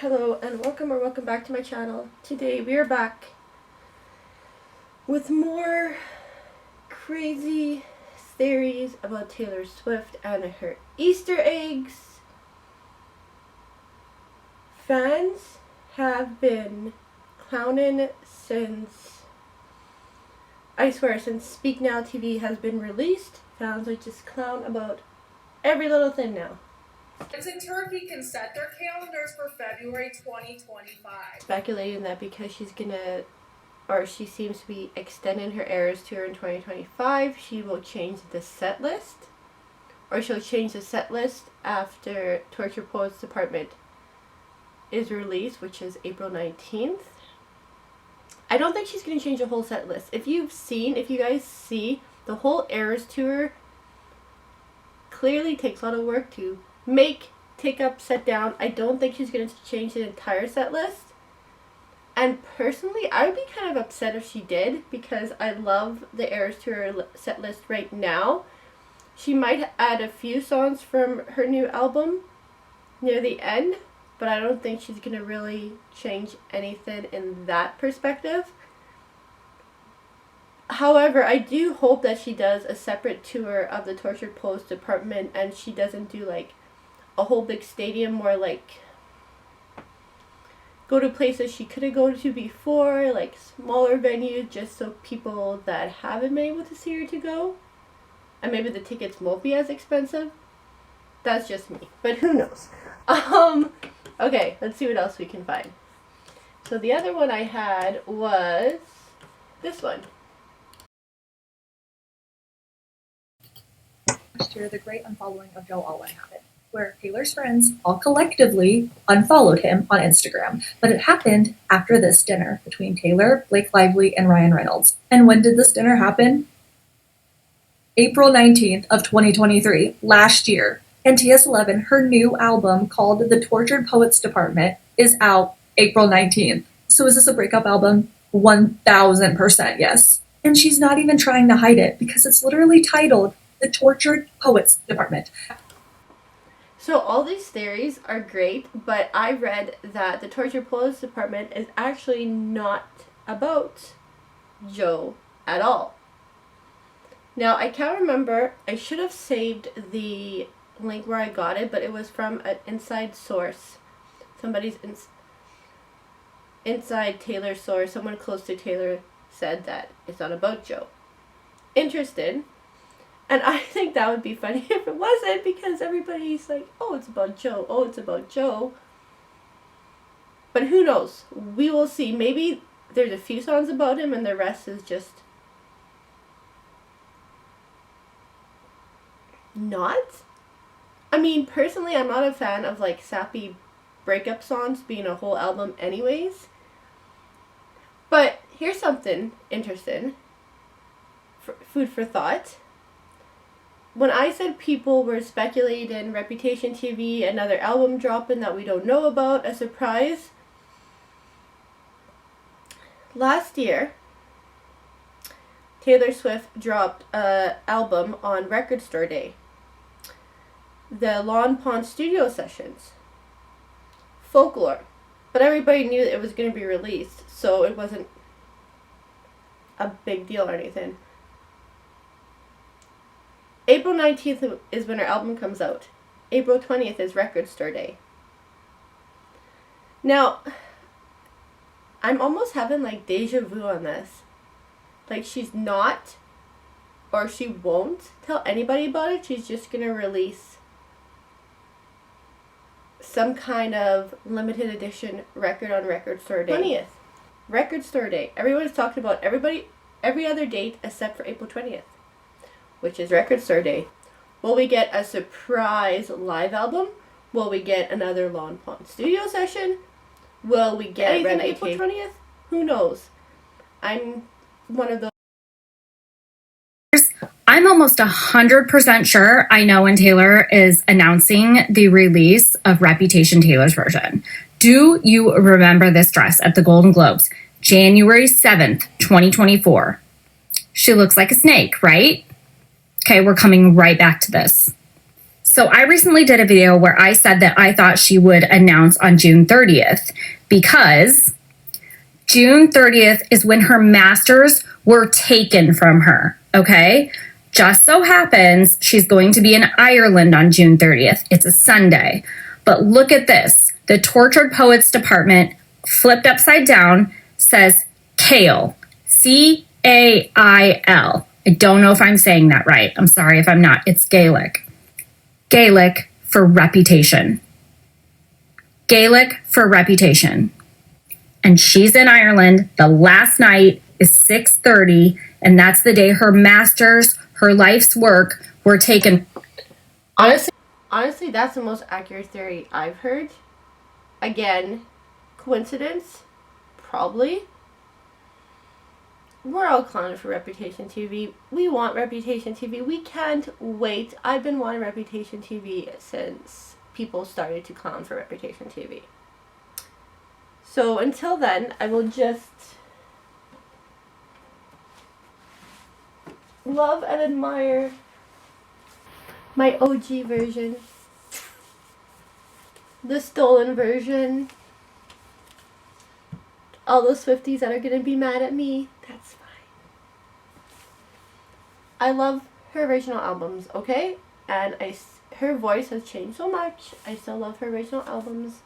Hello and welcome back to my channel. Today we are back with more crazy theories about Taylor Swift and her Easter eggs. Fans have been clowning since Speak Now TV has been released. Fans like just clown about every little thing now. And Turkey can set their calendars for February 2025. Speculating that because she seems to be extending her Eras tour in 2025, she will change the set list. Or she'll change the set list after Torture Poets Department is released, which is April 19th. I don't think she's going to change the whole set list. If you guys see, the whole Eras tour clearly takes a lot of work to take up, set down. I don't think she's going to change the entire set list. And personally, I would be kind of upset if she did, because I love the Eras tour set list right now. She might add a few songs from her new album near the end, but I don't think she's going to really change anything in that perspective. However, I do hope that she does a separate tour of the Tortured Poets Department, and she doesn't do like a whole big stadium, more like go to places she could have gone to before, like smaller venues, just so people that haven't been able to see her to go. And maybe the tickets won't be as expensive. That's just me, but who knows. Okay, let's see what else we can find. So the other one I had was this one. Last year, the great unfollowing of Joe Alwyn happened, where Taylor's friends all collectively unfollowed him on Instagram. But it happened after this dinner between Taylor, Blake Lively, and Ryan Reynolds. And when did this dinner happen? April 19th of 2023, last year. And TS11, her new album called The Tortured Poets Department, is out April 19th. So is this a breakup album? 1000% yes. And she's not even trying to hide it, because it's literally titled The Tortured Poets Department. So all these theories are great, but I read that the Tortured Poets Department is actually not about Joe at all. Now, I can't remember. I should have saved the link where I got it, but it was from an inside source. Somebody's inside Taylor source, someone close to Taylor, said that it's not about Joe. Interested. And I think that would be funny if it wasn't, because everybody's like, oh, it's about Joe. Oh, it's about Joe. But who knows? We will see. Maybe there's a few songs about him and the rest is just not. I mean, personally, I'm not a fan of like sappy breakup songs being a whole album anyways. But here's something interesting. Food for thought. When I said people were speculating Reputation TV, another album dropping that we don't know about, a surprise. Last year, Taylor Swift dropped an album on Record Store Day. The Lawn Pond Studio Sessions. Folklore. But everybody knew that it was going to be released, so it wasn't a big deal or anything. April 19th is when her album comes out. April 20th is Record Store Day. Now, I'm almost having like deja vu on this. Like, she's not, or she won't tell anybody about it. She's just going to release some kind of limited edition record on Record Store Day. 20th. Record Store Day. Everyone's talking about every other date except for April 20th. Which is Record Store Day. Will we get a surprise live album? Will we get another Lawn Pond studio session? Will we get anything April 20th? Who knows? I'm one of those. I'm almost 100% sure I know when Taylor is announcing the release of Reputation Taylor's version. Do you remember this dress at the Golden Globes? January 7th, 2024. She looks like a snake, right? Okay, we're coming right back to this. So I recently did a video where I said that I thought she would announce on June 30th because June 30th is when her masters were taken from her, okay? Just so happens she's going to be in Ireland on June 30th. It's a Sunday. But look at this. The Tortured Poets Department, flipped upside down, says Cail. C-A-I-L. I don't know if I'm saying that right. I'm sorry if I'm not. It's Gaelic. Gaelic for reputation. Gaelic for reputation. And she's in Ireland. The last night is 6:30, and that's the day her masters, her life's work, were taken. Honestly, that's the most accurate theory I've heard. Again, coincidence? Probably. We're all clowning for Reputation TV. We want Reputation TV. We can't wait. I've been wanting Reputation TV since people started to clown for Reputation TV. So until then, I will just love and admire my OG version, the stolen version. All those Swifties that are going to be mad at me, that's fine. I love her original albums, okay? And her voice has changed so much. I still love her original albums.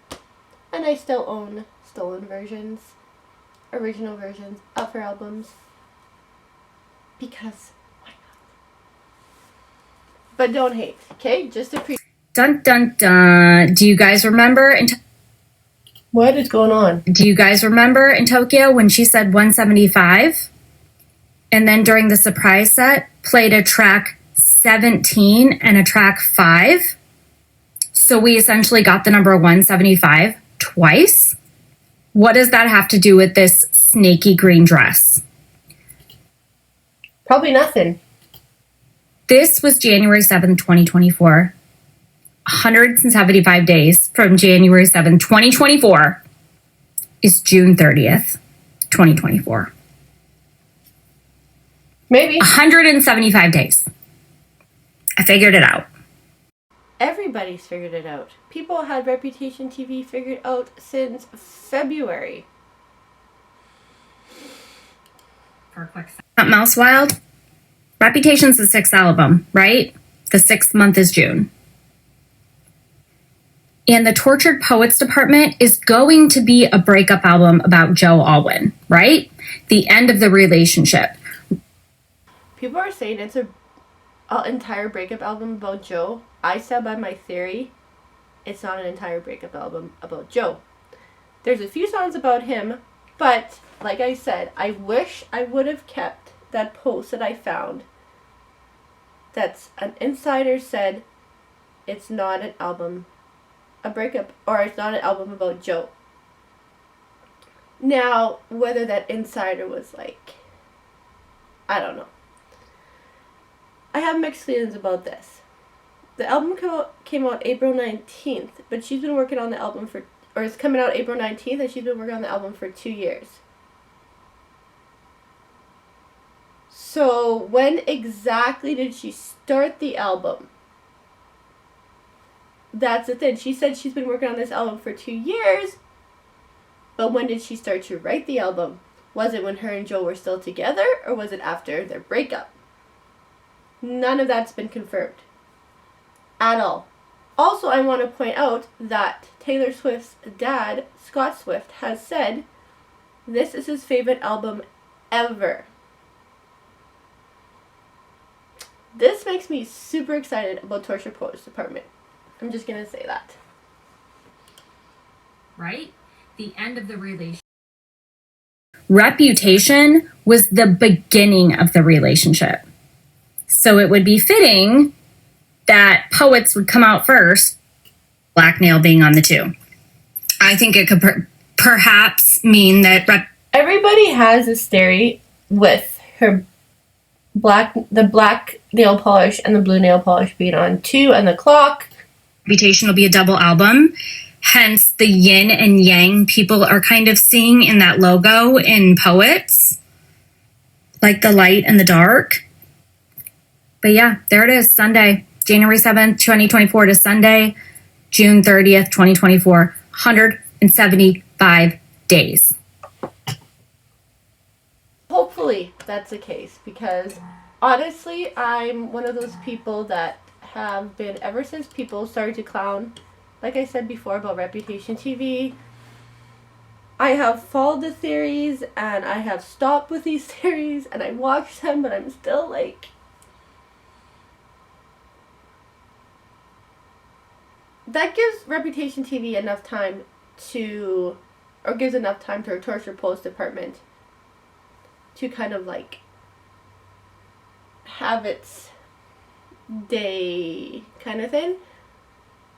And I still own stolen versions, original versions of her albums. Because why not? But don't hate, okay? Just appreciate. Dun, dun, dun. Do you guys remember... What is going on? Do you guys remember in Tokyo when she said 175? And then during the surprise set, played a track 17 and a track 5? So we essentially got the number 175 twice? What does that have to do with this snaky green dress? Probably nothing. This was January 7th, 2024. 175 days from January 7th, 2024 is June 30th, 2024. Maybe. 175 days. I figured it out. Everybody's figured it out. People had Reputation TV figured out since February. For a quick second. Mouse Wild. Reputation's the 6th album, right? The 6th month is June. And the Tortured Poets Department is going to be a breakup album about Joe Alwyn, right? The end of the relationship. People are saying it's an entire breakup album about Joe. I stand by my theory. It's not an entire breakup album about Joe. There's a few songs about him, but like I said, I wish I would have kept that post that I found. That's an insider said it's not an album, a breakup, or it's not an album about Joe. Now, whether that insider was like, I don't know. I have mixed feelings about this. The album came out April 19th, but she's been working on the album for, or it's coming out April 19th, and she's been working on the album for 2 years. So, when exactly did she start the album? That's the thing. She said she's been working on this album for 2 years, but when did she start to write the album? Was it when her and Joe were still together, or was it after their breakup? None of that's been confirmed at all. Also, I want to point out that Taylor Swift's dad, Scott Swift, has said this is his favorite album ever. This makes me super excited about Tortured Poets Department. I'm just going to say that. Right? The end of the relationship. Reputation was the beginning of the relationship. So it would be fitting that Poets would come out first, Black Nail being on the 2. I think it could perhaps mean that... Everybody has this theory with her the black nail polish and the blue nail polish being on 2 and the clock. Reputation will be a double album. Hence the yin and yang people are kind of seeing in that logo in Poets. Like the light and the dark. But yeah, there it is, Sunday, January 7th, 2024 to Sunday, June 30th, 2024, 175 days. Hopefully that's the case, because honestly, I'm one of those people that have been, ever since people started to clown, like I said before about Reputation TV, I have followed the theories and I have stopped with these theories and I watch them, but I'm still like, that gives Reputation TV enough time to, or gives enough time to our torture police department to kind of like have its day kind of thing.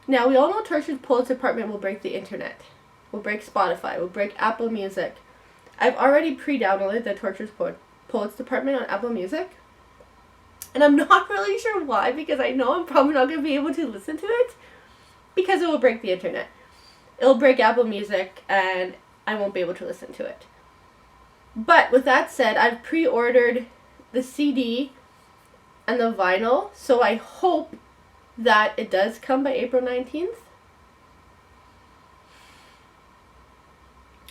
Now, we all know torture police department will break the internet, will break Spotify, will break Apple Music. I've already pre-downloaded the torture police department on Apple Music, and I'm not really sure why, because I know I'm probably not going to be able to listen to it, because it will break the internet. It'll break Apple Music, and I won't be able to listen to it. But with that said, I've pre-ordered the CD and the vinyl, so I hope that it does come by April 19th.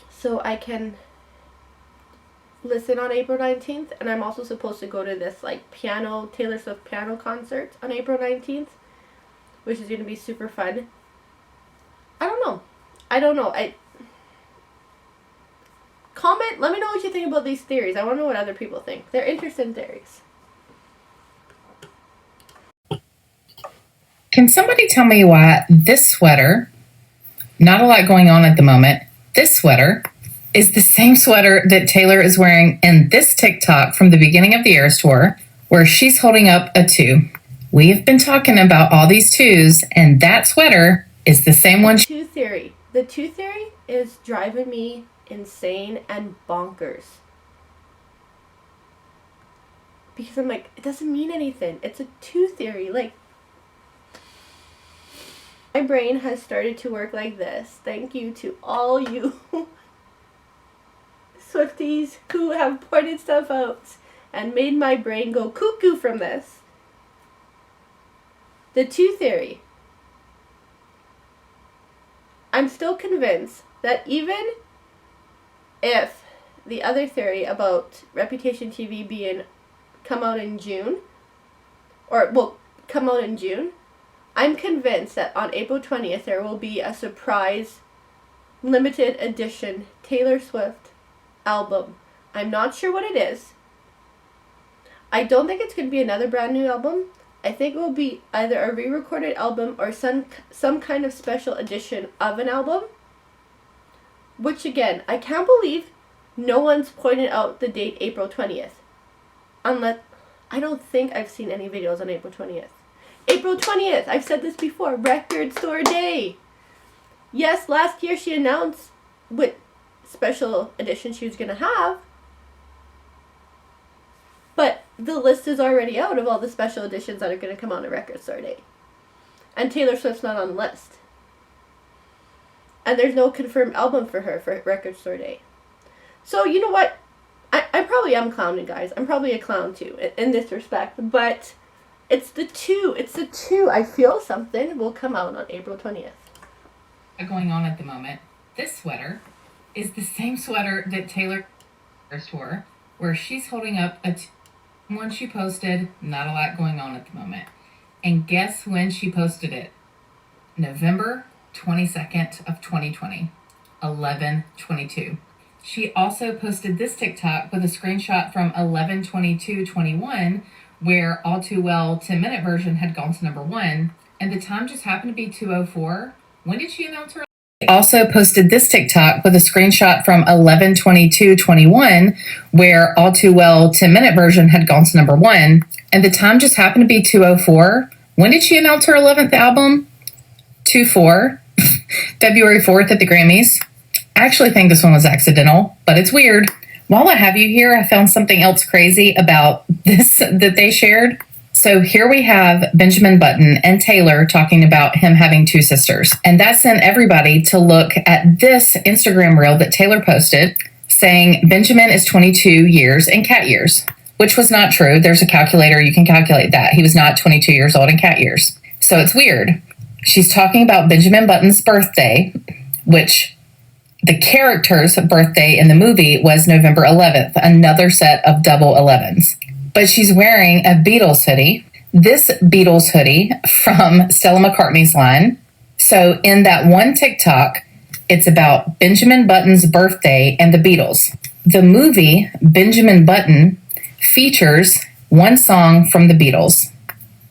So I can listen on April 19th, and I'm also supposed to go to this like Taylor Swift piano concert on April 19th, which is going to be super fun. I don't know. Comment, let me know what you think about these theories. I want to know what other people think. They're interesting theories. Can somebody tell me why this sweater, not a lot going on at the moment, this sweater is the same sweater that Taylor is wearing in this TikTok from the beginning of the Eras Tour, where she's holding up a 2. We have been talking about all these 2s, and that sweater is the same one. The 2 theory is driving me insane and bonkers. Because I'm like, it doesn't mean anything. It's a 2 theory. Like, my brain has started to work like this. Thank you to all you Swifties who have pointed stuff out and made my brain go cuckoo from this. The 2 theory. I'm still convinced that even if the other theory about Reputation TV come out in June, I'm convinced that on April 20th there will be a surprise limited edition Taylor Swift album. I'm not sure what it is. I don't think it's going to be another brand new album. I think it will be either a re-recorded album or some kind of special edition of an album. Which again, I can't believe no one's pointed out the date April 20th. Unless, I don't think I've seen any videos on April 20th. April 20th, I've said this before, Record Store Day. Yes, last year she announced what special edition she was going to have. But the list is already out of all the special editions that are going to come on a Record Store Day. And Taylor Swift's not on the list. And there's no confirmed album for her for Record Store Day. So, you know what? I probably am clowning, guys. I'm probably a clown, too, in this respect. But it's the 2. It's the 2. I feel something will come out on April 20th. Going on at the moment, this sweater is the same sweater that Taylor wore, where she's holding up a one she posted, not a lot going on at the moment. And guess when she posted it? November 22nd of 2020, 11/22. She also posted this TikTok with a screenshot from 11/22/21, where All Too Well 10-minute version had gone to number 1, and the time just happened to be 2:04. When did she announce her? Also posted this TikTok with a screenshot from 11/22/21, where All Too Well 10-minute version had gone to number 1, and the time just happened to be 2:04. When did she announce her 11th album? 2/4, February 4th at the Grammys. I actually think this one was accidental, but it's weird. While I have you here, I found something else crazy about this that they shared. So here we have Benjamin Button and Taylor talking about him having 2 sisters. And that sent everybody to look at this Instagram reel that Taylor posted saying Benjamin is 22 years in cat years. which was not true. There's a calculator. You can calculate that. He was not 22 years old in cat years. So it's weird. She's talking about Benjamin Button's birthday, which the character's birthday in the movie was November 11th, another set of double 11s. But she's wearing a Beatles hoodie. This Beatles hoodie from Stella McCartney's line. So in that one TikTok, it's about Benjamin Button's birthday and the Beatles. The movie Benjamin Button features one song from the Beatles.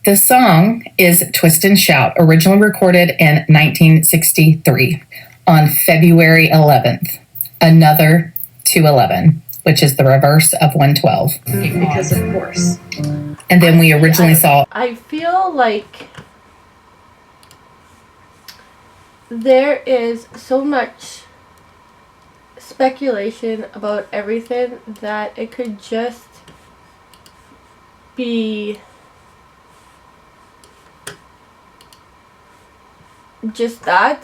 The song is Twist and Shout, originally recorded in 1963 on February 11th. Another 211, which is the reverse of 112. Because of course. And then we originally saw... I feel like there is so much speculation about everything that it could just be just that.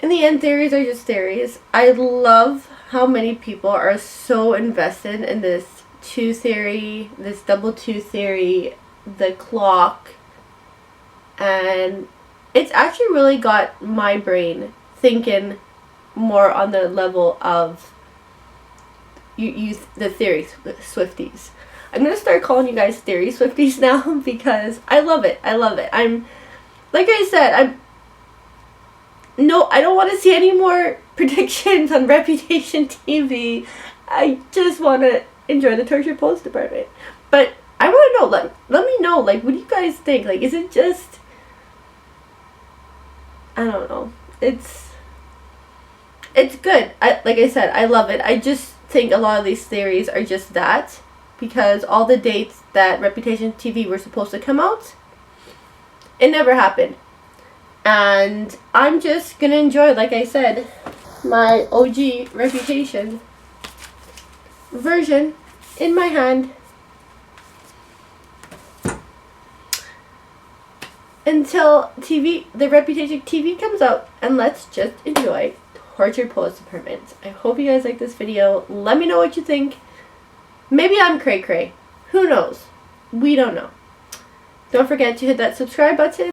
In the end, theories are just theories. I love how many people are so invested in this 2 theory, this double 2 theory, the clock, and it's actually really got my brain thinking more on the level of the theory Swifties. I'm gonna start calling you guys theory Swifties now because I love it. I love it. I'm, like I said, I don't want to see any more predictions on Reputation TV. I just want to enjoy the tortured post department. But I want to know, let me know, what do you guys think? Is it just, I don't know. It's good. Like I said, I love it. I just think a lot of these theories are just that, because all the dates that Reputation TV were supposed to come out, it never happened. And I'm just gonna enjoy, like I said, my OG Reputation version in my hand until the Reputation TV comes out, and let's just enjoy Tortured Post Department. I hope you guys like this video. Let me know what you think. Maybe I'm cray cray. Who knows? We don't know. Don't forget to hit that subscribe button.